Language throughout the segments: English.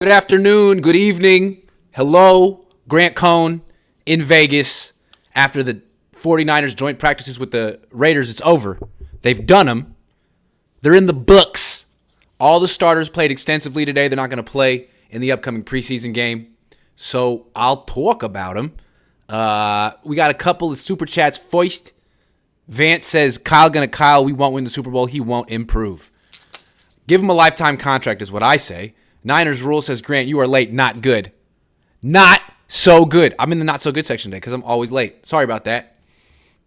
Good afternoon, good evening. Hello, Grant Cohn in Vegas. After the 49ers joint practices with the Raiders, it's over. They've done them. They're in the books. All the starters played extensively today. They're not going to play in the upcoming preseason game, so I'll talk about them. We got a couple of super chats first. Vance says, Kyle, we won't win the Super Bowl. He won't improve. Give him a lifetime contract is what I say. Niners rule says, Grant, you are late. Not good. Not so good. I'm in the not so good section today because I'm always late. Sorry about that.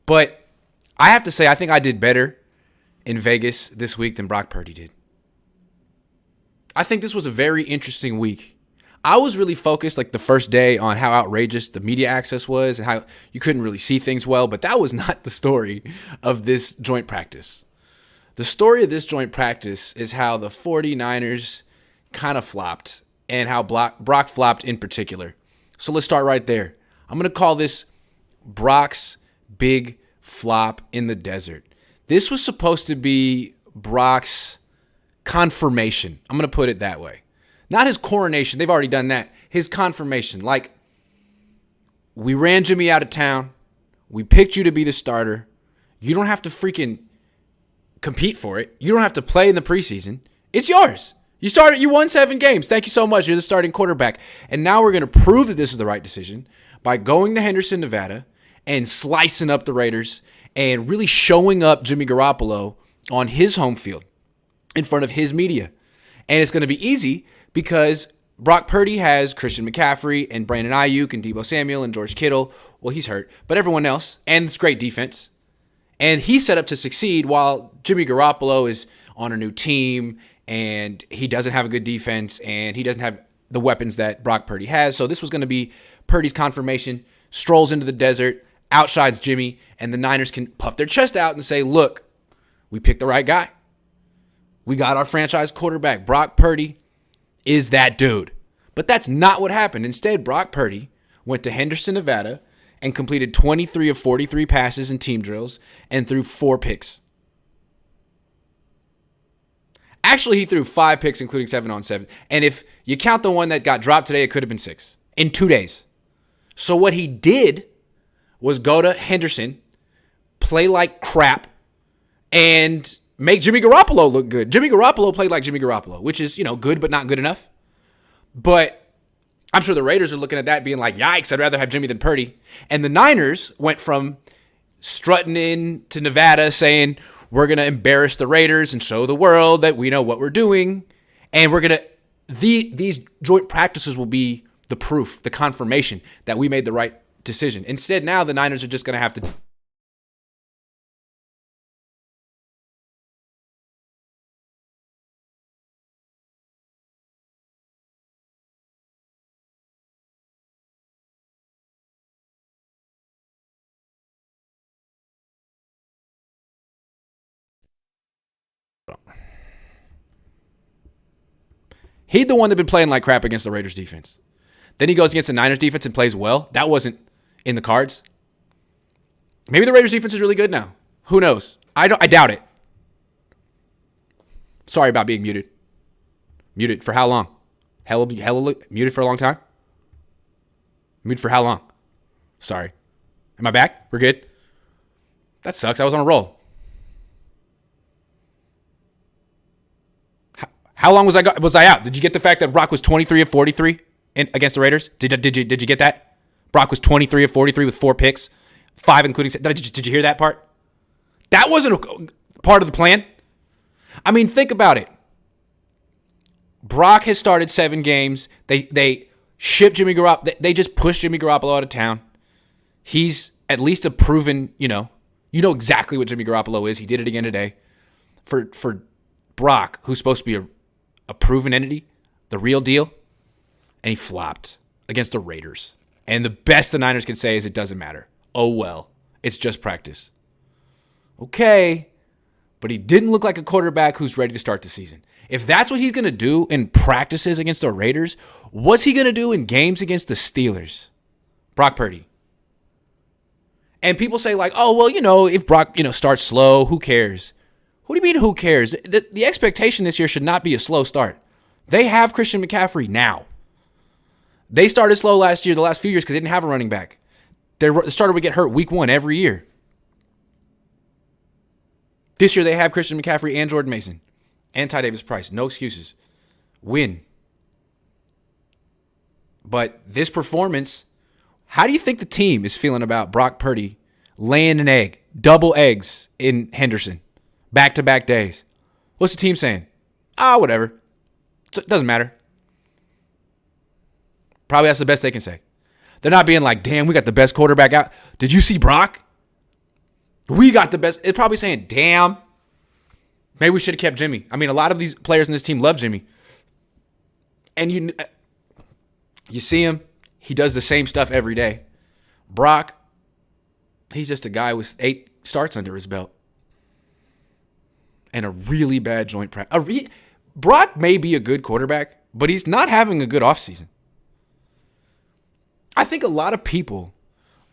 But I have to say, I think I did better in Vegas this week than Brock Purdy did. I think this was a very interesting week. I was really focused like the first day on how outrageous the media access was and how you couldn't really see things well, but that was not the story of this joint practice. The story of this joint practice is how the 49ers kind of flopped and how Brock flopped in particular. So let's start right there. I'm going to call this Brock's big flop in the desert. This was supposed to be Brock's confirmation. I'm going to put it that way. Not his coronation. They've already done that. His confirmation. Like, we ran Jimmy out of town. We picked you to be the starter. You don't have to freaking compete for it. You don't have to play in the preseason. It's yours. You won 7 games. Thank you so much. You're the starting quarterback. And now we're going to prove that this is the right decision by going to Henderson, Nevada, and slicing up the Raiders and really showing up Jimmy Garoppolo on his home field in front of his media. And it's going to be easy because Brock Purdy has Christian McCaffrey and Brandon Ayuk and Deebo Samuel and George Kittle. Well, he's hurt, but everyone else, and it's great defense. And he's set up to succeed while Jimmy Garoppolo is on a new team and he doesn't have a good defense and he doesn't have the weapons that Brock Purdy has. So this was going to be Purdy's confirmation, strolls into the desert, outshines Jimmy, and the Niners can puff their chest out and say, look, we picked the right guy. We got our franchise quarterback. Brock Purdy is that dude. But that's not what happened. Instead, Brock Purdy went to Henderson, Nevada, and completed 23 of 43 passes in team drills and threw 4 picks. Actually, he threw 5 picks, including 7 on 7. And if you count the one that got dropped today, it could have been 6 in 2 days. So what he did was go to Henderson, play like crap, and make Jimmy Garoppolo look good. Jimmy Garoppolo played like Jimmy Garoppolo, which is, good but not good enough. But I'm sure the Raiders are looking at that being like, yikes, I'd rather have Jimmy than Purdy. And the Niners went from strutting in to Nevada saying, we're going to embarrass the Raiders and show the world that we know what we're doing. And we're going to, these joint practices will be the proof, the confirmation that we made the right decision. Instead, now the Niners are just going to have to He's the one that's been playing like crap against the Raiders defense. Then he goes against the Niners defense and plays well. That wasn't in the cards. Maybe the Raiders defense is really good now. Who knows? I doubt it. Sorry about being muted. Muted for how long? Hella muted for a long time? Muted for how long? Sorry. Am I back? We're good? That sucks. I was on a roll. How long was I out? Did you get the fact that Brock was 23 of 43 against the Raiders? Did you get that? Brock was 23 of 43 with 4 picks, 5 including. Did you hear that part? That wasn't a part of the plan. I mean, think about it. Brock has started 7 games. They shipped Jimmy Garoppolo. They just pushed Jimmy Garoppolo out of town. He's at least a proven, you know exactly what Jimmy Garoppolo is. He did it again today. For Brock, who's supposed to be a proven entity, the real deal, and he flopped against the Raiders. And the best the Niners can say is it doesn't matter. Oh, well, it's just practice. Okay, but he didn't look like a quarterback who's ready to start the season. If that's what he's going to do in practices against the Raiders, what's he going to do in games against the Steelers? Brock Purdy. And people say like, oh, well, if Brock, starts slow, who cares? What do you mean, who cares? The expectation this year should not be a slow start. They have Christian McCaffrey now. They started slow last year, the last few years, because they didn't have a running back. The starter would get hurt week 1 every year. This year they have Christian McCaffrey and Jordan Mason and Ty Davis Price. No excuses. Win. But this performance, how do you think the team is feeling about Brock Purdy laying an egg, double eggs in Henderson, back-to-back days? What's the team saying? Whatever. It doesn't matter. Probably that's the best they can say. They're not being like, damn, we got the best quarterback out. Did you see Brock? We got the best. It's probably saying, damn, maybe we should have kept Jimmy. I mean, a lot of these players in this team love Jimmy. And you see him. He does the same stuff every day. Brock, he's just a guy with 8 starts under his belt. And a really bad joint practice. Brock may be a good quarterback, but he's not having a good offseason. I think a lot of people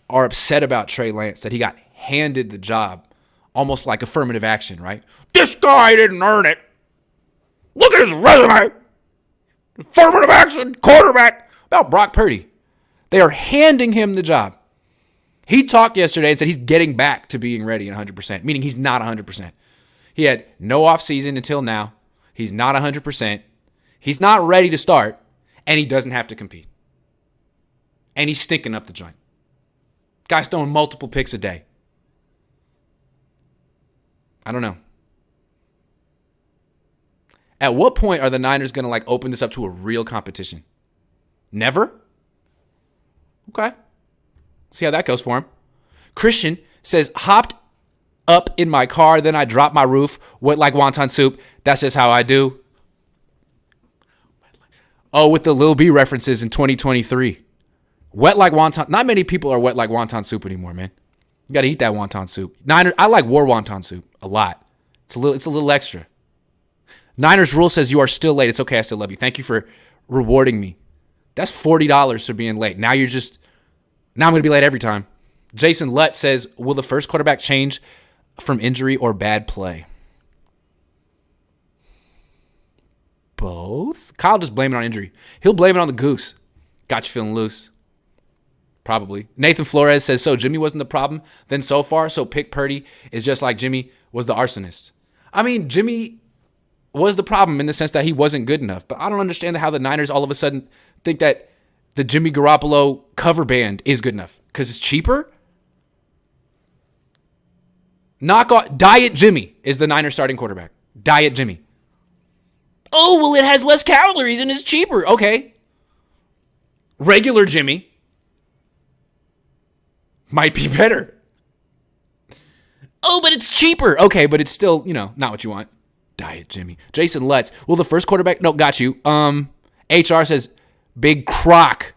are upset about Trey Lance, that he got handed the job almost like affirmative action, right? This guy didn't earn it. Look at his resume. Affirmative action, quarterback. About Brock Purdy. They are handing him the job. He talked yesterday and said he's getting back to being ready at 100%, meaning he's not 100%. He had no offseason until now. He's not 100%. He's not ready to start, and he doesn't have to compete. And he's stinking up the joint. Guy's throwing multiple picks a day. I don't know. At what point are the Niners going to open this up to a real competition? Never? Okay. See how that goes for him. Christian says, hopped up in my car, then I dropped my roof, wet like wonton soup. That's just how I do. Oh, with the Lil B references in 2023. Wet like wonton. Not many people are wet like wonton soup anymore, man. You got to eat that wonton soup. Niners, I like war wonton soup a lot. It's a little extra. Niners rule says you are still late. It's okay. I still love you. Thank you for rewarding me. That's $40 for being late. Now I'm going to be late every time. Jason Lutt says, will the first quarterback change from injury or bad play? Both. Kyle just blame it on injury. He'll blame it on the goose. Got you feeling loose. Probably. Nathan Flores says, so Jimmy wasn't the problem then so far, so pick Purdy is just like Jimmy was the arsonist. I mean, Jimmy was the problem in the sense that he wasn't good enough, but I don't understand how the Niners all of a sudden think that the Jimmy Garoppolo cover band is good enough because it's cheaper. Knock off Diet Jimmy is the Niners starting quarterback. Diet Jimmy. Oh, well, it has less calories and it's cheaper. Okay. Regular Jimmy might be better. Oh, but it's cheaper. Okay, but it's still, not what you want. Diet Jimmy. Jason Lutz. Will the first quarterback? No, got you. HR says, Big Croc.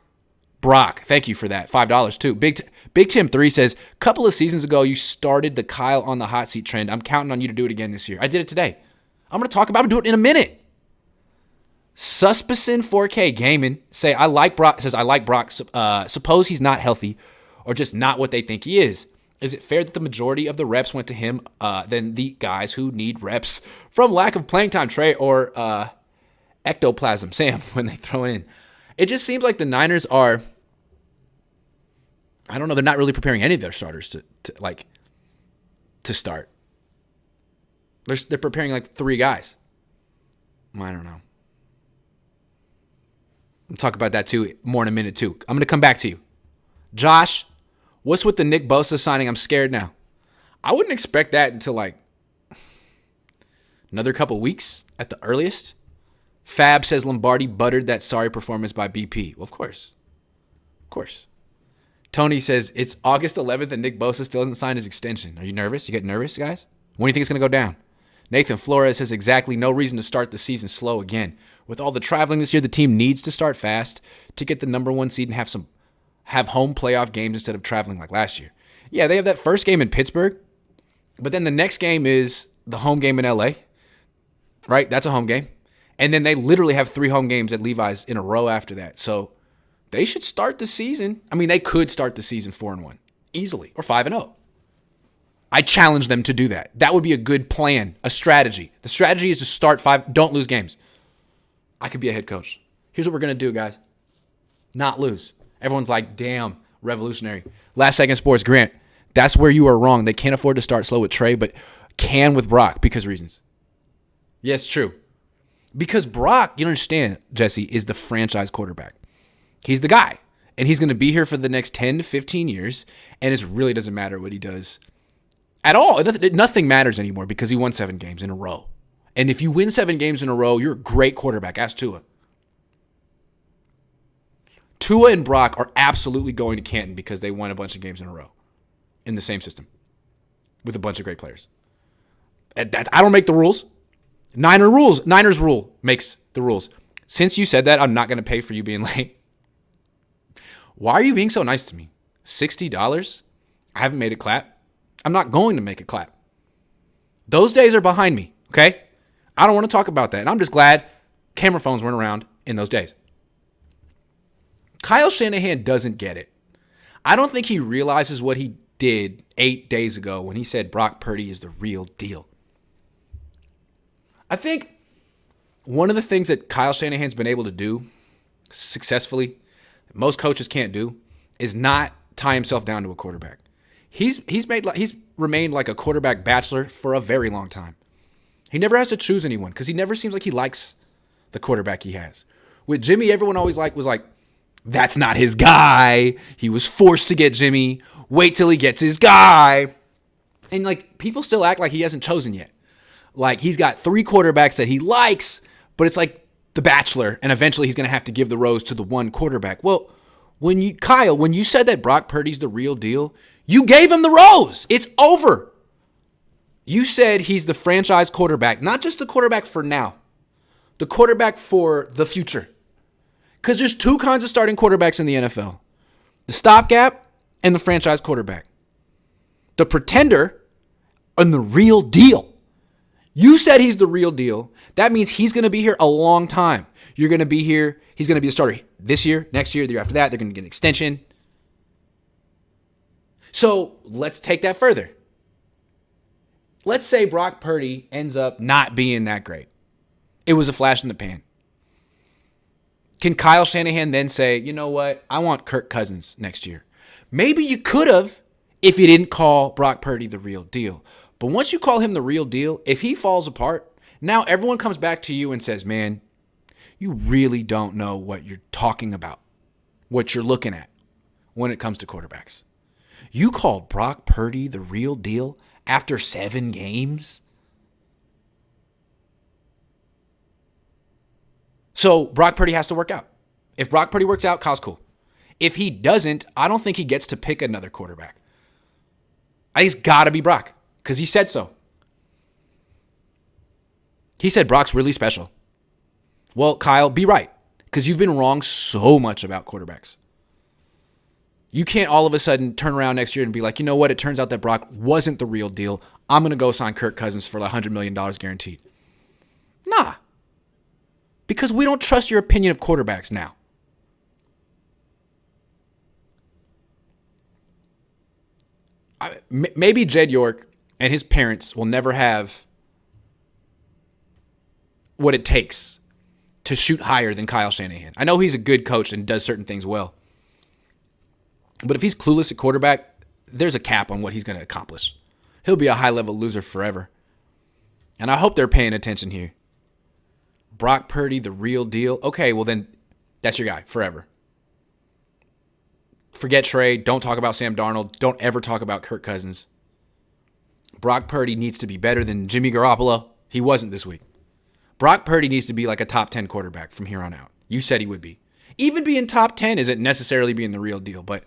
Brock. Thank you for that. $5 too. Big Tim 3 says, couple of seasons ago, you started the Kyle on the hot seat trend. I'm counting on you to do it again this year. I did it today. I'm going to do it in a minute. Suspicin 4K Gaming says, I like Brock. Suppose he's not healthy or just not what they think he is. Is it fair that the majority of the reps went to him than the guys who need reps from lack of playing time? Trey or ectoplasm Sam when they throw it in. It just seems like the Niners are, I don't know, they're not really preparing any of their starters to start. They're preparing 3 guys. I don't know. We'll talk about that too more in a minute too. I'm going to come back to you. Josh, what's with the Nick Bosa signing? I'm scared now. I wouldn't expect that until another couple weeks at the earliest. Fab says Lombardi buttered that sorry performance by BP. Well, of course. Of course. Tony says it's August 11th and Nick Bosa still hasn't signed his extension. Are you nervous? You get nervous, guys? When do you think it's going to go down? Nathan Flores says exactly no reason to start the season slow again. With all the traveling this year, the team needs to start fast to get the number 1 seed and have home playoff games instead of traveling like last year. Yeah, they have that first game in Pittsburgh, but then the next game is the home game in LA, right? That's a home game. And then they literally have 3 home games at Levi's in a row after that. So they should start the season. I mean, they could start the season 4-1 easily or 5-0. I challenge them to do that. That would be a good plan, a strategy. The strategy is to start 5, don't lose games. I could be a head coach. Here's what we're going to do, guys. Not lose. Everyone's like, damn, revolutionary. Last Second Sports, Grant, that's where you are wrong. They can't afford to start slow with Trey, but can with Brock because reasons. Yes, true. Because Brock, you don't understand, Jesse, is the franchise quarterback. He's the guy. And he's going to be here for the next 10 to 15 years. And it really doesn't matter what he does at all. Nothing matters anymore because he won 7 games in a row. And if you win 7 games in a row, you're a great quarterback. Ask Tua. Tua and Brock are absolutely going to Canton because they won a bunch of games in a row in the same system with a bunch of great players. I don't make the rules. Niners rule makes the rules. Since you said that, I'm not going to pay for you being late. Why are you being so nice to me? $60? I haven't made it clap. I'm not going to make it clap. Those days are behind me, okay? I don't want to talk about that. And I'm just glad camera phones weren't around in those days. Kyle Shanahan doesn't get it. I don't think he realizes what he did 8 days ago when he said Brock Purdy is the real deal. I think one of the things that Kyle Shanahan's been able to do successfully, that most coaches can't do, is not tie himself down to a quarterback. He's remained like a quarterback bachelor for a very long time. He never has to choose anyone because he never seems like he likes the quarterback he has. With Jimmy, everyone always was like, that's not his guy. He was forced to get Jimmy. Wait till he gets his guy. And like people still act like he hasn't chosen yet. Like he's got 3 quarterbacks that he likes, but it's like The Bachelor, and eventually he's going to have to give the rose to the one quarterback. Well, when you said that Brock Purdy's the real deal, you gave him the rose. It's over. You said he's the franchise quarterback, not just the quarterback for now, the quarterback for the future. Because there's 2 kinds of starting quarterbacks in the NFL. The stopgap and the franchise quarterback. The pretender and the real deal. You said he's the real deal. That means he's going to be here a long time. You're going to be here. He's going to be a starter this year, next year, the year after that. They're going to get an extension. So let's take that further. Let's say Brock Purdy ends up not being that great. It was a flash in the pan. Can Kyle Shanahan then say, you know what? I want Kirk Cousins next year. Maybe you could have if you didn't call Brock Purdy the real deal. But once you call him the real deal, if he falls apart, now everyone comes back to you and says, man, you really don't know what you're talking about, what you're looking at when it comes to quarterbacks. You called Brock Purdy the real deal after 7 games? So Brock Purdy has to work out. If Brock Purdy works out, Kyle's cool. If he doesn't, I don't think he gets to pick another quarterback. I think it's got to be Brock because he said so. He said Brock's really special. Well, Kyle, be right because you've been wrong so much about quarterbacks. You can't all of a sudden turn around next year and be like, you know what? It turns out that Brock wasn't the real deal. I'm going to go sign Kirk Cousins for $100 million guaranteed. Nah. Because we don't trust your opinion of quarterbacks now. Maybe Jed York and his parents will never have what it takes to shoot higher than Kyle Shanahan. I know he's a good coach and does certain things well. But if he's clueless at quarterback, there's a cap on what he's going to accomplish. He'll be a high-level loser forever. And I hope they're paying attention here. Brock Purdy, the real deal. Okay, well then, that's your guy forever. Forget Trey. Don't talk about Sam Darnold. Don't ever talk about Kirk Cousins. Brock Purdy needs to be better than Jimmy Garoppolo. He wasn't this week. Brock Purdy needs to be like a top 10 quarterback from here on out. You said he would be. Even being top 10 isn't necessarily being the real deal, but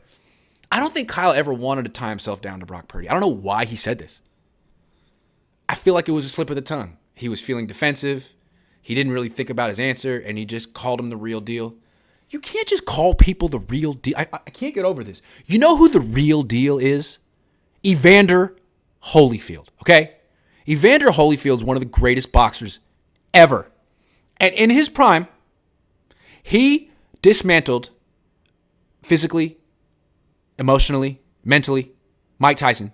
I don't think Kyle ever wanted to tie himself down to Brock Purdy. I don't know why he said this. I feel like it was a slip of the tongue. He was feeling defensive. He didn't really think about his answer, and he just called him the real deal. You can't just call people the real deal. I can't get over this. You know who the real deal is? Evander Holyfield, okay? Evander Holyfield's one of the greatest boxers ever. And in his prime, he dismantled physically, emotionally, mentally, Mike Tyson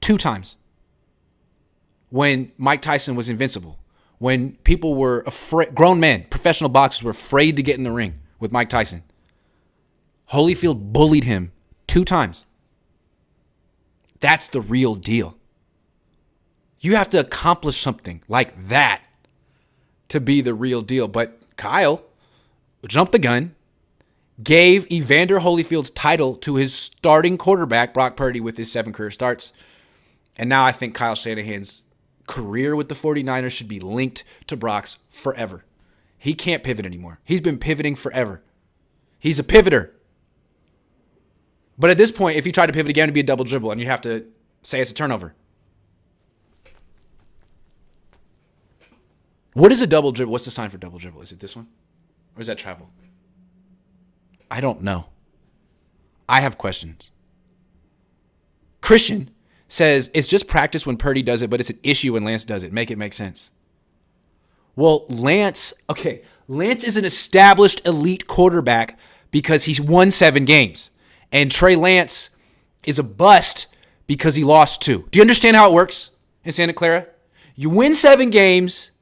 2 times. When Mike Tyson was invincible. when people were afraid, grown men, professional boxers were afraid to get in the ring with Mike Tyson. Holyfield bullied him 2 times. That's the real deal. You have to accomplish something like that to be the real deal. But Kyle jumped the gun, gave Evander Holyfield's title to his starting quarterback, Brock Purdy, with his 7 career starts. And now I think Kyle Shanahan's career with the 49ers should be linked to Brock's forever. He can't pivot anymore. He's been pivoting forever. He's a pivoter. But at this point, if you try to pivot again, it'd be a double dribble, and you have to say it's a turnover. What is a double dribble? What's the sign for double dribble? Is it this one? Or is that travel? I don't know. I have questions. Christian says it's just practice when Purdy does it, but it's an issue when Lance does it. Make it make sense. Well, Lance is an established elite quarterback because he's won 7 games. And Trey Lance is a bust because he lost 2. Do you understand how it works in Santa Clara? You win 7 games,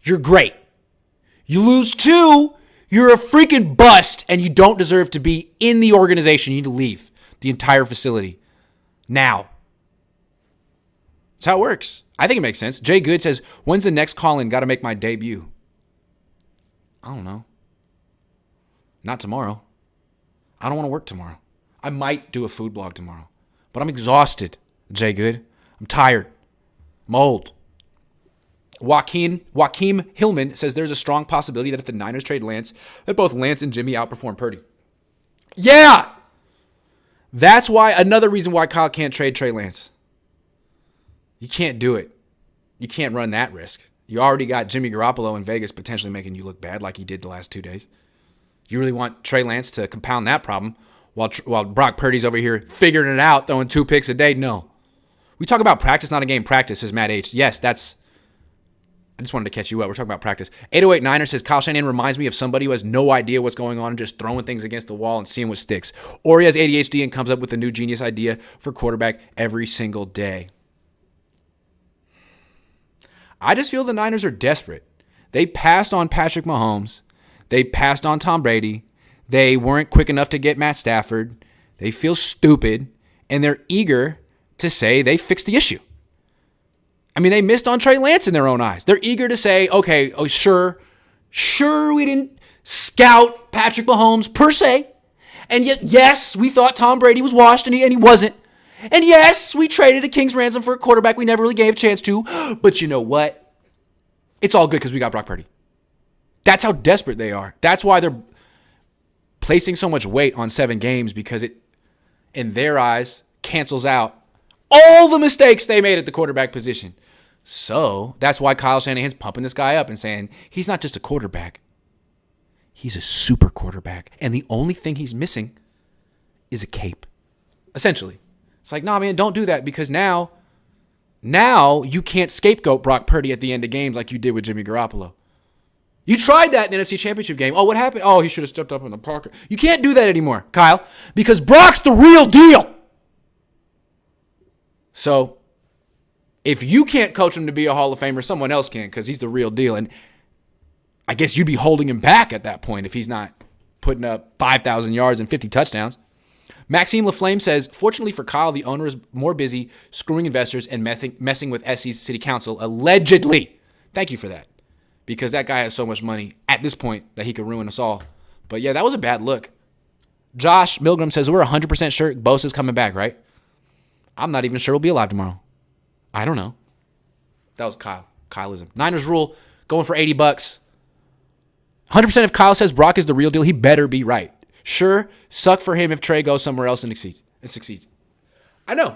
you're great. You lose 2, you're a freaking bust, and you don't deserve to be in the organization. You need to leave the entire facility now. That's how it works. I think it makes sense. Jay Good says, when's the next call-in? Got to make my debut. I don't know. Not tomorrow. I don't want to work tomorrow. I might do a food blog tomorrow. But I'm exhausted, Jay Good. I'm tired. I'm old. Joaquim Hillman says there's a strong possibility that if the Niners trade Lance, that both Lance and Jimmy outperform Purdy. Yeah! That's why, another reason why Kyle can't trade Trey Lance. You can't do it. You can't run that risk. You already got Jimmy Garoppolo in Vegas potentially making you look bad like he did the last 2 days. You really want Trey Lance to compound that problem while Brock Purdy's over here figuring it out, throwing 2 picks a day? No. We talk about practice, not a game. Practice, says Matt H. Yes, I just wanted to catch you up. We're talking about practice. 808 Niner says Kyle Shanahan reminds me of somebody who has no idea what's going on and just throwing things against the wall and seeing what sticks. Or he has ADHD and comes up with a new genius idea for quarterback every single day. I just feel the Niners are desperate. They passed on Patrick Mahomes. They passed on Tom Brady. They weren't quick enough to get Matt Stafford. They feel stupid, and they're eager to say they fixed the issue. I mean, they missed on Trey Lance in their own eyes. They're eager to say, okay, sure, we didn't scout Patrick Mahomes per se. And yet, yes, we thought Tom Brady was washed, and he wasn't. And yes, we traded a king's ransom for a quarterback we never really gave a chance to. But you know what? It's all good because we got Brock Purdy. That's how desperate they are. That's why they're placing so much weight on 7 games, because it, in their eyes, cancels out all the mistakes they made at the quarterback position. So that's why Kyle Shanahan's pumping this guy up and saying he's not just a quarterback. He's a super quarterback. And the only thing he's missing is a cape, essentially. It's like, nah, man, don't do that, because now you can't scapegoat Brock Purdy at the end of games like you did with Jimmy Garoppolo. You tried that in the NFC Championship game. Oh, what happened? Oh, he should have stepped up in the pocket. You can't do that anymore, Kyle, because Brock's the real deal. So if you can't coach him to be a Hall of Famer, someone else can, because he's the real deal. And I guess you'd be holding him back at that point if he's not putting up 5,000 yards and 50 touchdowns. Maxime Laflamme says, fortunately for Kyle, the owner is more busy screwing investors and messing with SC's city council, allegedly. Thank you for that, because that guy has so much money at this point that he could ruin us all. But yeah, that was a bad look. Josh Milgram says, we're 100% sure Bosa's coming back, right? I'm not even sure he'll be alive tomorrow. I don't know. That was Kyle. Kyleism. Niners rule, going for $80. 100% if Kyle says Brock is the real deal, he better be right. Sure, suck for him if Trey goes somewhere else and succeeds. I know.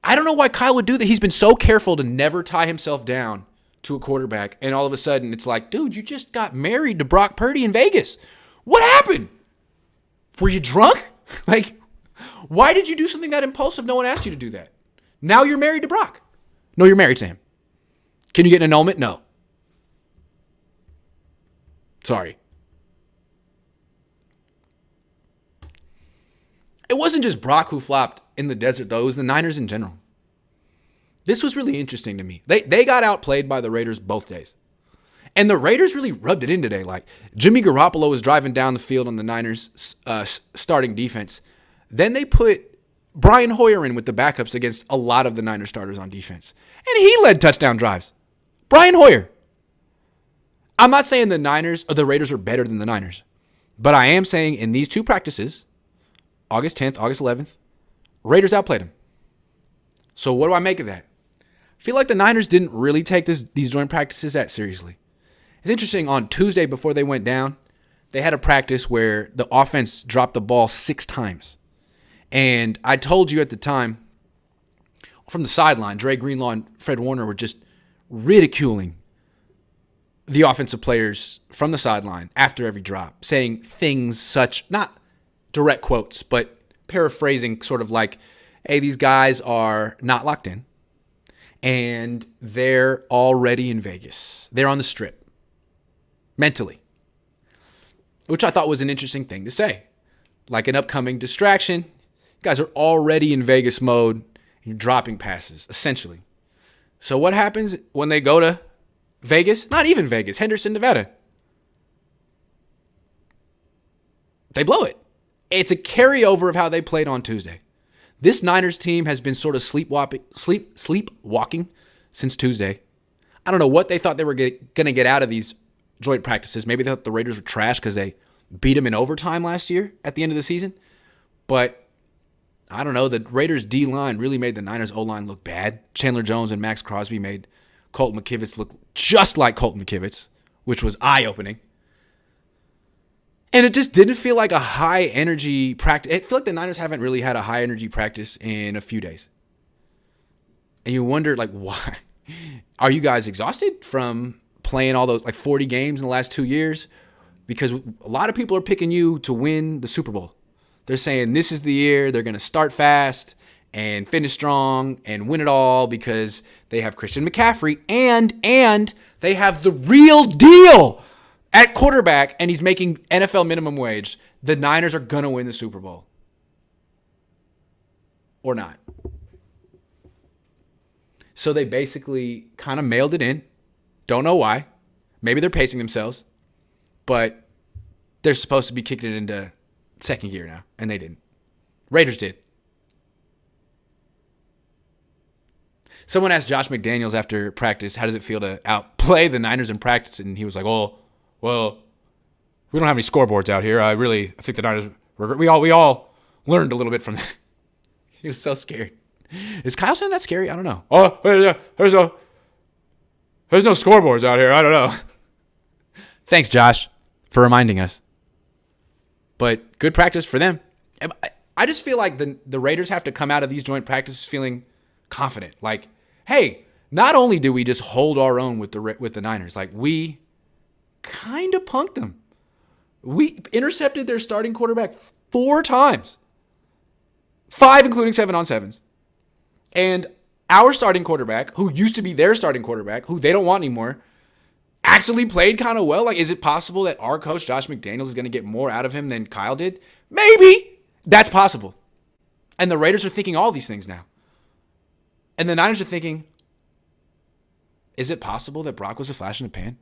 I don't know why Kyle would do that. He's been so careful to never tie himself down to a quarterback, and all of a sudden it's like, dude, you just got married to Brock Purdy in Vegas. What happened? Were you drunk? Like, why did you do something that impulsive? No one asked you to do that. Now you're married to Brock. No, you're married to him. Can you get an annulment? No. Sorry. It wasn't just Brock who flopped in the desert, though. It was the Niners in general. This was really interesting to me. They got outplayed by the Raiders both days. And the Raiders really rubbed it in today. Like, Jimmy Garoppolo was driving down the field on the Niners' starting defense. Then they put Brian Hoyer in with the backups against a lot of the Niners starters on defense. And he led touchdown drives. Brian Hoyer. I'm not saying the Niners or the Raiders are better than the Niners. But I am saying in these two practices, August 10th, August 11th, Raiders outplayed them. So what do I make of that? I feel like the Niners didn't really take these joint practices that seriously. It's interesting, on Tuesday before they went down, they had a practice where the offense dropped the ball 6 times. And I told you at the time, from the sideline, Dre Greenlaw and Fred Warner were just ridiculing the offensive players from the sideline after every drop, saying things such, not direct quotes, but paraphrasing sort of like, hey, these guys are not locked in, and they're already in Vegas. They're on the strip. Mentally, which I thought was an interesting thing to say. Like an upcoming distraction. You guys are already in Vegas mode. And you're dropping passes, essentially. So what happens when they go to Vegas? Not even Vegas, Henderson, Nevada. They blow it. It's a carryover of how they played on Tuesday. This Niners team has been sort of sleepwalking since Tuesday. I don't know what they thought they were going to get out of these joint practices. Maybe they thought the Raiders were trash because they beat them in overtime last year at the end of the season. But I don't know. The Raiders D-line really made the Niners O-line look bad. Chandler Jones and Max Crosby made Colton McKivitz look just like Colton McKivitz, which was eye-opening. And it just didn't feel like a high-energy practice. It felt like the Niners haven't really had a high-energy practice in a few days. And you wonder, like, why? Are you guys exhausted from playing all those, like, 40 games in the last 2 years? Because a lot of people are picking you to win the Super Bowl. They're saying this is the year they're going to start fast and finish strong and win it all because they have Christian McCaffrey and they have the real deal at quarterback, and he's making NFL minimum wage. The Niners are going to win the Super Bowl. Or not. So they basically kind of mailed it in. Don't know why. Maybe they're pacing themselves. But they're supposed to be kicking it into second gear now, and they didn't. Raiders did. Someone asked Josh McDaniels after practice, how does it feel to outplay the Niners in practice? And he was like, oh, well, we don't have any scoreboards out here. I think the Niners, we all learned a little bit from that. He was so scared. Is Kyle saying that scary? I don't know. Oh, there's no scoreboards out here. I don't know. Thanks, Josh, for reminding us. But good practice for them. I just feel like the Raiders have to come out of these joint practices feeling confident. Like, hey, not only do we just hold our own with the Niners, like we kind of punked them. We intercepted their starting quarterback 4 times. 5 including 7-on-7s. And our starting quarterback, who used to be their starting quarterback, who they don't want anymore, actually played kind of well. Like, is it possible that our coach, Josh McDaniels, is going to get more out of him than Kyle did? Maybe. That's possible. And the Raiders are thinking all these things now. And the Niners are thinking, is it possible that Brock was a flash in the pan?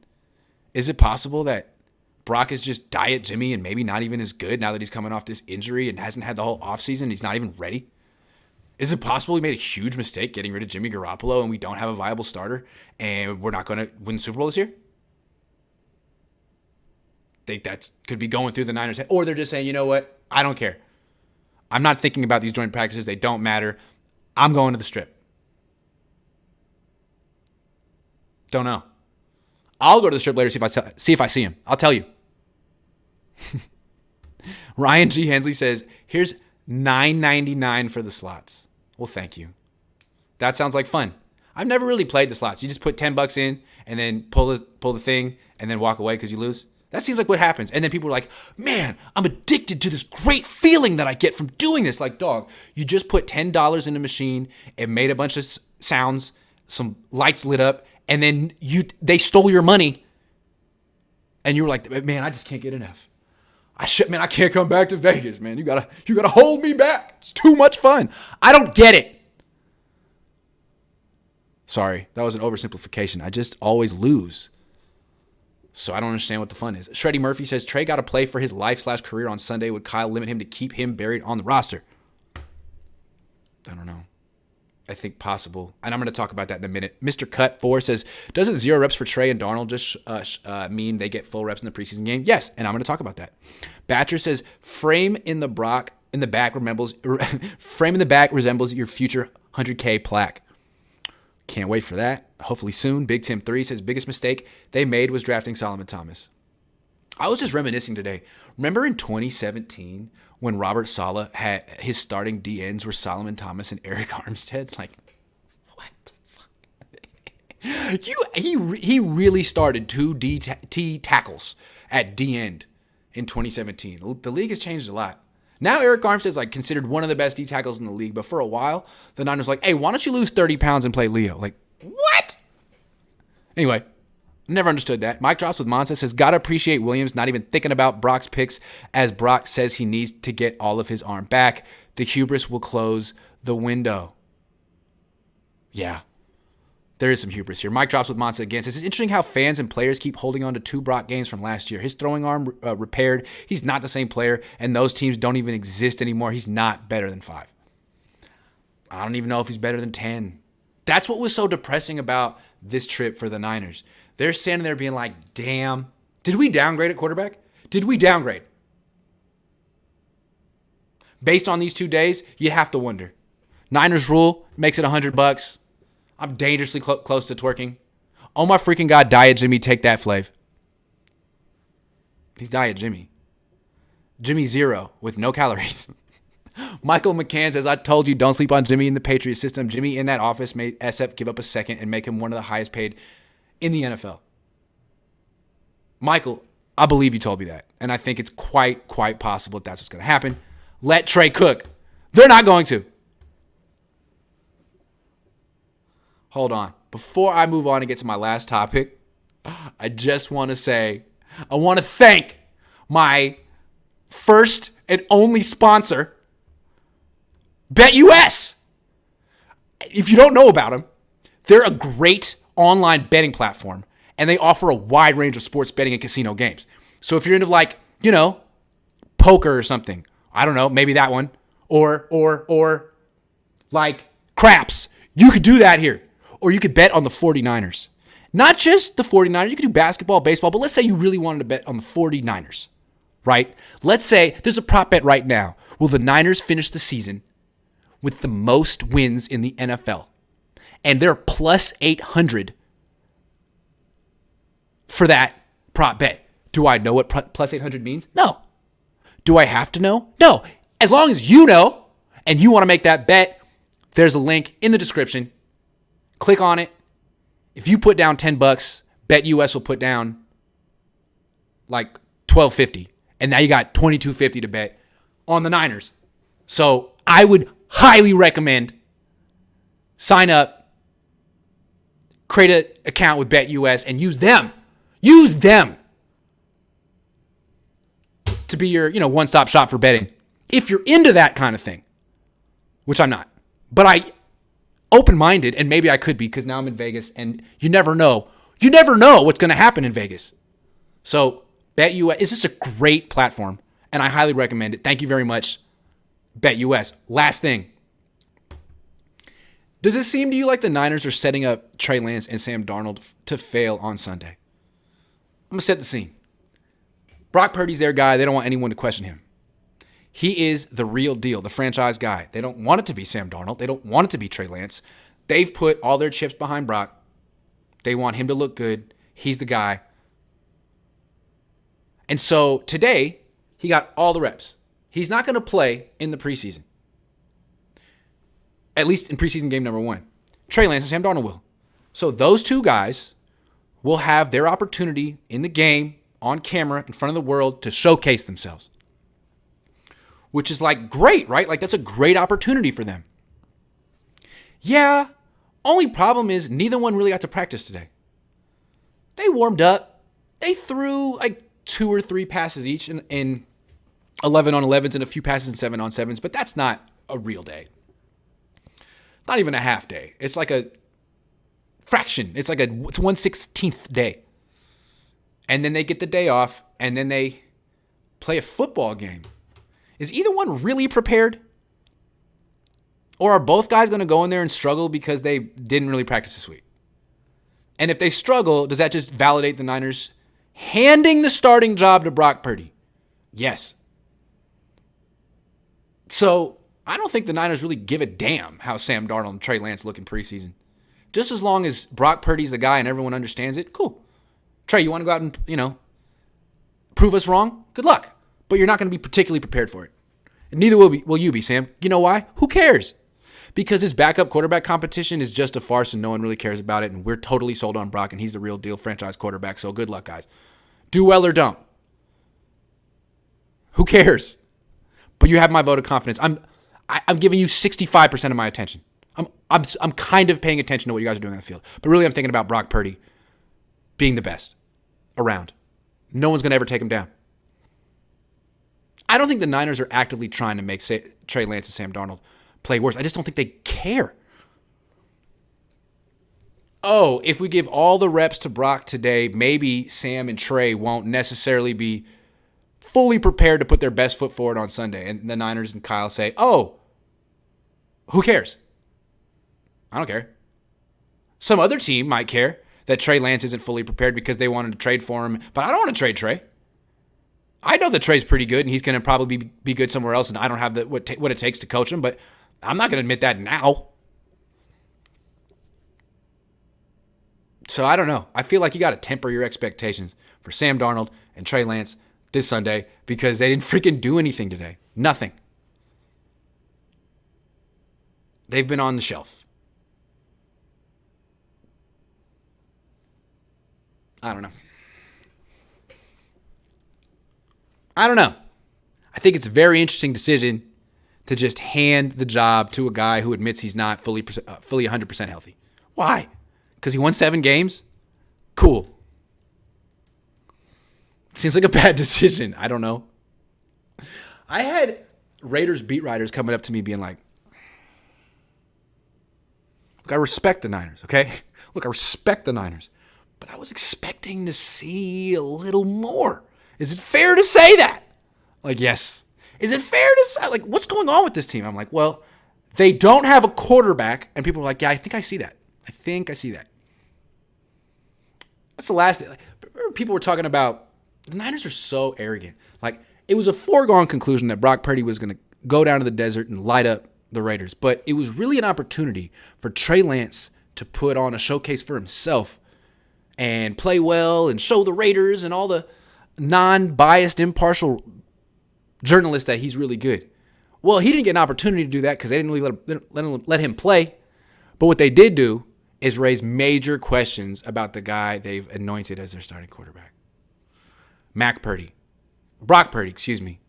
Is it possible that Brock is just diet Jimmy and maybe not even as good now that he's coming off this injury and hasn't had the whole offseason? He's not even ready. Is it possible we made a huge mistake getting rid of Jimmy Garoppolo and we don't have a viable starter and we're not going to win the Super Bowl this year? Think that could be going through the Niners' head. Or they're just saying, you know what? I don't care. I'm not thinking about these joint practices. They don't matter. I'm going to the strip. Don't know. I'll go to the strip later, see if I see him. I'll tell you. Ryan G. Hensley says, here's $9.99 for the slots. Well, thank you. That sounds like fun. I've never really played the slots. You just put $10 in and then pull the thing and then walk away because you lose. That seems like what happens. And then people are like, man, I'm addicted to this great feeling that I get from doing this. Like, dog, you just put $10 in the machine. It made a bunch of sounds. Some lights lit up. And then they stole your money. And you were like, man, I just can't get enough. I can't come back to Vegas, man. You gotta hold me back. It's too much fun. I don't get it. Sorry, that was an oversimplification. I just always lose. So I don't understand what the fun is. Shreddy Murphy says, Trey got to play for his life/career on Sunday. Would Kyle limit him to keep him buried on the roster? I don't know. I think possible. And I'm going to talk about that in a minute. Mr. Cut 4 says, doesn't 0 reps for Trey and Darnold just mean they get full reps in the preseason game? Yes, and I'm going to talk about that. Batcher says, frame in the back resembles your future 100K plaque. Can't wait for that. Hopefully soon. Big Tim 3 says, biggest mistake they made was drafting Solomon Thomas. I was just reminiscing today. Remember in 2017 when Robert Saleh had his starting DNs were Solomon Thomas and Eric Armstead? Like, what the fuck? He really started two T tackles at D end in 2017. The league has changed a lot. Now Eric Armstead is like considered one of the best D tackles in the league, but for a while the Niners were like, hey, why don't you lose 30 pounds and play Leo? Like, what? Anyway. Never understood that. Mike Drops with Monza says, gotta appreciate Williams not even thinking about Brock's picks as Brock says he needs to get all of his arm back. The hubris will close the window. Yeah, there is some hubris here. Mike Drops with Monza again says, it's interesting how fans and players keep holding on to 2 Brock games from last year. His throwing arm repaired. He's not the same player, and those teams don't even exist anymore. He's not better than 5. I don't even know if he's better than 10. That's what was so depressing about this trip for the Niners. They're standing there being like, damn, did we downgrade at quarterback? Did we downgrade? Based on these 2 days, you have to wonder. Niners rule makes it $100. I'm dangerously close to twerking. Oh my freaking God, Diet Jimmy, take that, Flav. He's Diet Jimmy. Jimmy 0 with no calories. Michael McCann says, I told you don't sleep on Jimmy in the Patriot system. Jimmy in that office made SF give up a second and make him one of the highest paid in the NFL. Michael, I believe you told me that. And I think it's quite possible that's what's going to happen. Let Trey cook. They're not going to. Hold on. Before I move on and get to my last topic, I just want to say, I want to thank my first and only sponsor, BetUS. If you don't know about them, they're a great online betting platform, and they offer a wide range of sports betting and casino games. So if you're into poker or something, I don't know, maybe that one, or like craps, you could do that here. Or you could bet on the 49ers. Not just the 49ers, you could do basketball, baseball, but let's say you really wanted to bet on the 49ers, right? Let's say there's a prop bet right now. Will the Niners finish the season with the most wins in the NFL? And they're plus 800 for that prop bet. Do I know what plus 800 means? No. Do I have to know? No. As long as you know and you want to make that bet, there's a link in the description. Click on it. If you put down $10, BetUS will put down like $12.50. And now you got $22.50 to bet on the Niners. So I would highly recommend sign up, create an account with BetUS, and use them to be your, one-stop shop for betting. If you're into that kind of thing, which I'm not, but I open-minded, and maybe I could be because now I'm in Vegas, and you never know. You never know what's going to happen in Vegas. So BetUS is just a great platform, and I highly recommend it. Thank you very much, BetUS. Last thing. Does it seem to you like the Niners are setting up Trey Lance and Sam Darnold to fail on Sunday? I'm going to set the scene. Brock Purdy's their guy. They don't want anyone to question him. He is the real deal, the franchise guy. They don't want it to be Sam Darnold. They don't want it to be Trey Lance. They've put all their chips behind Brock. They want him to look good. He's the guy. And so today, he got all the reps. He's not going to play in the preseason. At least in preseason game number 1. Trey Lance and Sam Darnold will. So those two guys will have their opportunity in the game, on camera, in front of the world to showcase themselves. Which is like great, right? Like that's a great opportunity for them. Yeah, only problem is neither one really got to practice today. They warmed up. They threw like 2 or 3 passes each in 11 on 11s and a few passes in 7 on 7s, but that's not a real day. Not even a half day. It's like a fraction. It's 1/16th day. And then they get the day off, and then they play a football game. Is either one really prepared? Or are both guys going to go in there and struggle because they didn't really practice this week? And if they struggle, does that just validate the Niners handing the starting job to Brock Purdy? Yes. So I don't think the Niners really give a damn how Sam Darnold and Trey Lance look in preseason. Just as long as Brock Purdy's the guy and everyone understands it, cool. Trey, you want to go out and, prove us wrong? Good luck. But you're not going to be particularly prepared for it. And neither will you be, Sam. You know why? Who cares? Because this backup quarterback competition is just a farce and no one really cares about it. And we're totally sold on Brock and he's the real deal franchise quarterback. So good luck, guys. Do well or don't. Who cares? But you have my vote of confidence. I'm giving you 65% of my attention. I'm kind of paying attention to what you guys are doing on the field. But really I'm thinking about Brock Purdy being the best around. No one's going to ever take him down. I don't think the Niners are actively trying to make Trey Lance and Sam Darnold play worse. I just don't think they care. Oh, if we give all the reps to Brock today, maybe Sam and Trey won't necessarily be fully prepared to put their best foot forward on Sunday. And the Niners and Kyle say, oh, who cares? I don't care. Some other team might care that Trey Lance isn't fully prepared because they wanted to trade for him. But I don't want to trade Trey. I know that Trey's pretty good and he's going to probably be good somewhere else and I don't have what it takes to coach him, but I'm not going to admit that now. So I don't know. I feel like you got to temper your expectations for Sam Darnold and Trey Lance this Sunday because they didn't freaking do anything today. Nothing. They've been on the shelf. I don't know. I think it's a very interesting decision to just hand the job to a guy who admits he's not fully 100% healthy. Why? Because he won 7 games? Cool. Seems like a bad decision. I don't know. I had Raiders beat writers coming up to me being like, look, I respect the Niners, okay? Look, I respect the Niners. But I was expecting to see a little more. Is it fair to say that? Like, yes. Is it fair to say, like, what's going on with this team? I'm like, well, they don't have a quarterback. And people are like, yeah, I think I see that. That's the last thing. Like, people were talking about, the Niners are so arrogant. Like, it was a foregone conclusion that Brock Purdy was going to go down to the desert and light up the Raiders. But it was really an opportunity for Trey Lance to put on a showcase for himself and play well and show the Raiders and all the non-biased, impartial journalists that he's really good. Well, he didn't get an opportunity to do that because they didn't really let him play. But what they did do is raise major questions about the guy they've anointed as their starting quarterback. Brock Purdy, excuse me.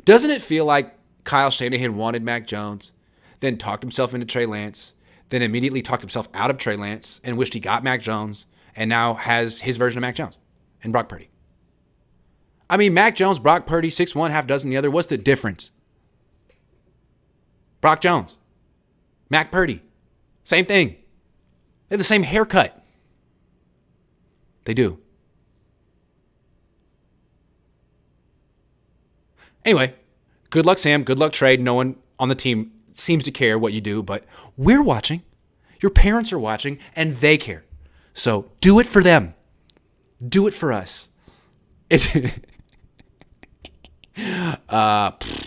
Doesn't it feel like Kyle Shanahan wanted Mac Jones, then talked himself into Trey Lance, then immediately talked himself out of Trey Lance and wished he got Mac Jones, and now has his version of Mac Jones and Brock Purdy? I mean, Mac Jones, Brock Purdy, 6'1", half dozen the other. What's the difference? Brock Jones, Mac Purdy, same thing. They have the same haircut. They do. Anyway, good luck, Sam. Good luck, Trey. No one on the team seems to care what you do, but we're watching. Your parents are watching, and they care. So do it for them. Do it for us.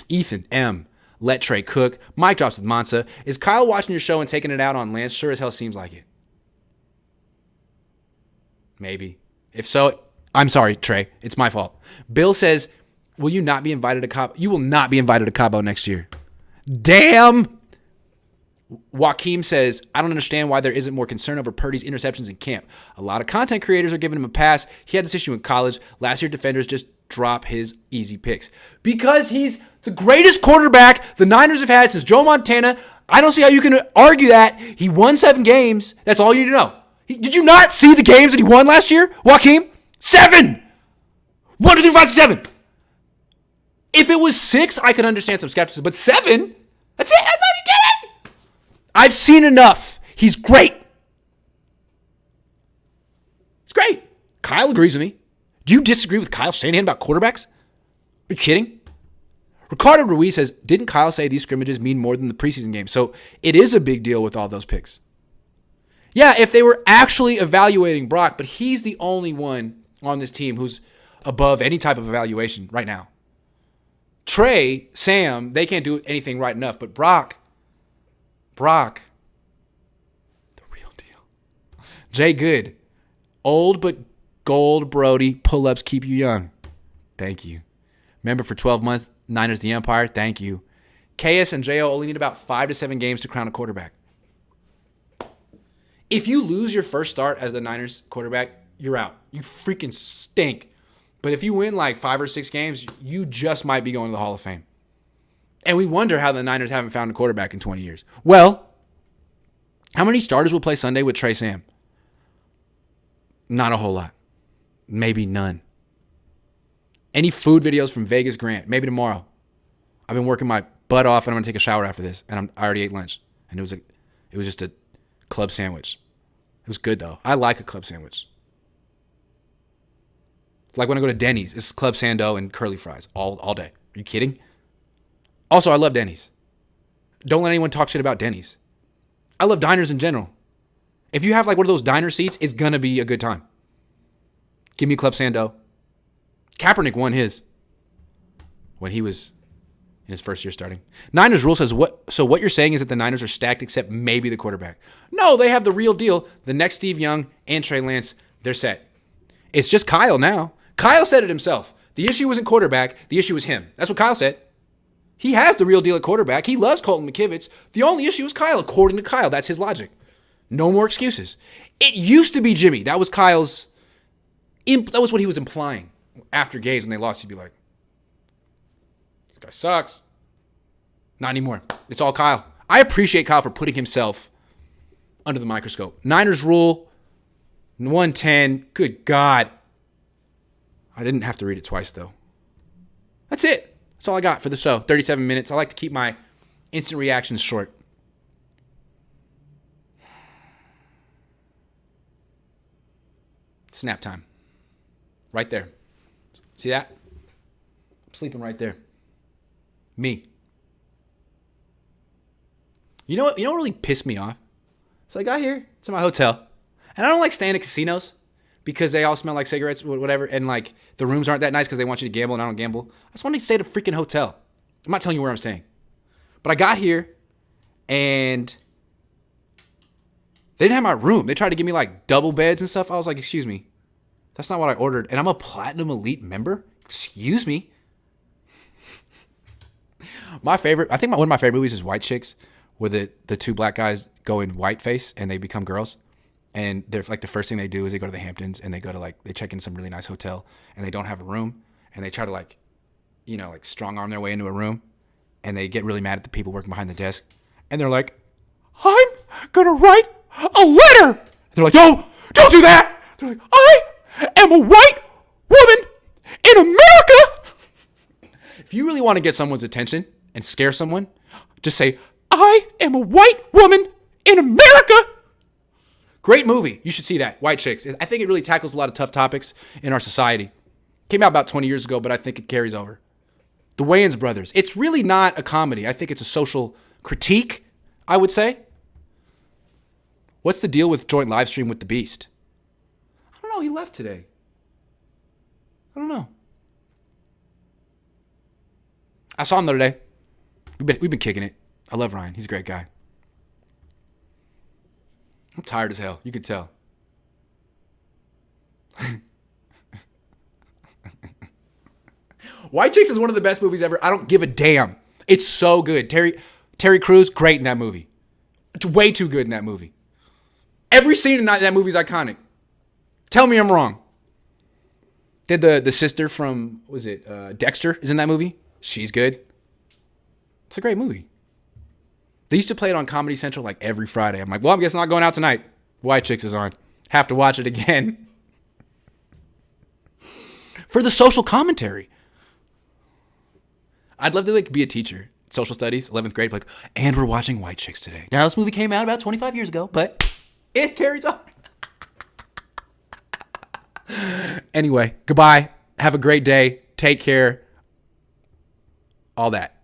Ethan M. Let Trey cook. Mike drops with Mansa. Is Kyle watching your show and taking it out on Lance? Sure as hell seems like it. Maybe. If so, I'm sorry, Trey. It's my fault. Bill says, will you not be invited to Cabo? You will not be invited to Cabo next year. Damn. Joaquim says, I don't understand why there isn't more concern over Purdy's interceptions in camp. A lot of content creators are giving him a pass. He had this issue in college. Last year, defenders just drop his easy picks. Because he's the greatest quarterback the Niners have had since Joe Montana. I don't see how you can argue that. He won 7 games. That's all you need to know. Did you not see the games that he won last year, Joaquim? 7! 1, 2, 3, 4, 5, 6, 7. If it was 6, I could understand some skepticism. But 7? That's it. I'm not kidding. I've seen enough. He's great. It's great. Kyle agrees with me. Do you disagree with Kyle Shanahan about quarterbacks? Are you kidding? Ricardo Ruiz says, didn't Kyle say these scrimmages mean more than the preseason game? So it is a big deal with all those picks. Yeah, if they were actually evaluating Brock, but he's the only one on this team who's above any type of evaluation right now. Trey, Sam, they can't do anything right enough, but Brock, the real deal. Jay Good, old but gold Brody, pull-ups keep you young. Thank you. Remember for 12 months, Niners the Empire, thank you. KS and JO only need about 5 to 7 games to crown a quarterback. If you lose your first start as the Niners quarterback, you're out. You freaking stink. But if you win like 5 or 6 games, you just might be going to the Hall of Fame. And we wonder how the Niners haven't found a quarterback in 20 years. Well, how many starters will play Sunday with Trey Sam? Not a whole lot. Maybe none. Any food videos from Vegas Grant? Maybe tomorrow. I've been working my butt off and I'm going to take a shower after this. And I already ate lunch. And it was just a club sandwich. It was good though. I like a club sandwich. It's like when I go to Denny's, it's club sando and curly fries all day. Are you kidding? Also, I love Denny's. Don't let anyone talk shit about Denny's. I love diners in general. If you have like one of those diner seats, it's going to be a good time. Give me club sando. Kaepernick won his when he was in his first year starting. Niners rule says so what you're saying is that the Niners are stacked except maybe the quarterback. No, they have the real deal. The next Steve Young and Trey Lance, they're set. It's just Kyle now. Kyle said it himself. The issue wasn't quarterback. The issue was him. That's what Kyle said. He has the real deal at quarterback. He loves Colton McKivitz. The only issue is Kyle, according to Kyle. That's his logic. No more excuses. It used to be Jimmy. That was Kyle's. That was what he was implying after games when they lost. He'd be like, this guy sucks. Not anymore. It's all Kyle. I appreciate Kyle for putting himself under the microscope. Niners rule 110. Good God. I didn't have to read it twice, though. That's it. That's all I got for the show. 37 minutes. I like to keep my instant reactions short. Snap time. Right there. See that? I'm sleeping right there. Me. You know what really pissed me off? So I got here to my hotel, and I don't like staying at casinos because they all smell like cigarettes, whatever, and like the rooms aren't that nice because they want you to gamble, and I don't gamble. I just want to stay at a freaking hotel. I'm not telling you where I'm staying. But I got here, and they didn't have my room. They tried to give me like double beds and stuff. I was like, excuse me. That's not what I ordered. And I'm a Platinum Elite member? Excuse me. I think one of my favorite movies is White Chicks, where the two black guys go in whiteface and they become girls. And they're like the first thing they do is they go to the Hamptons and they go to like, they check in some really nice hotel and they don't have a room. And they try to like, like strong arm their way into a room. And they get really mad at the people working behind the desk. And they're like, I'm going to write a letter. They're like, no, don't do that. They're like, I am a white woman in America. If you really want to get someone's attention and scare someone, just say, I am a white woman in America. Great movie. You should see that. White Chicks. I think it really tackles a lot of tough topics in our society. Came out about 20 years ago, but I think it carries over. The Wayans brothers. It's really not a comedy. I think it's a social critique, I would say. What's the deal with joint live stream with the Beast? I don't know. He left today. I don't know. I saw him the other day. We've been kicking it. I love Ryan. He's a great guy. I'm tired as hell. You could tell. White Chicks is one of the best movies ever. I don't give a damn. It's so good. Terry Crews, great in that movie. It's way too good in that movie. Every scene in that movie is iconic. Tell me I'm wrong. Did the sister from, Dexter is in that movie? She's good. It's a great movie. They used to play it on Comedy Central like every Friday. I'm like, well, I guess I'm not going out tonight. White Chicks is on. Have to watch it again. For the social commentary. I'd love to be a teacher. Social studies, 11th grade. Like, and we're watching White Chicks today. Now, this movie came out about 25 years ago, but it carries on. Anyway, goodbye. Have a great day. Take care. All that.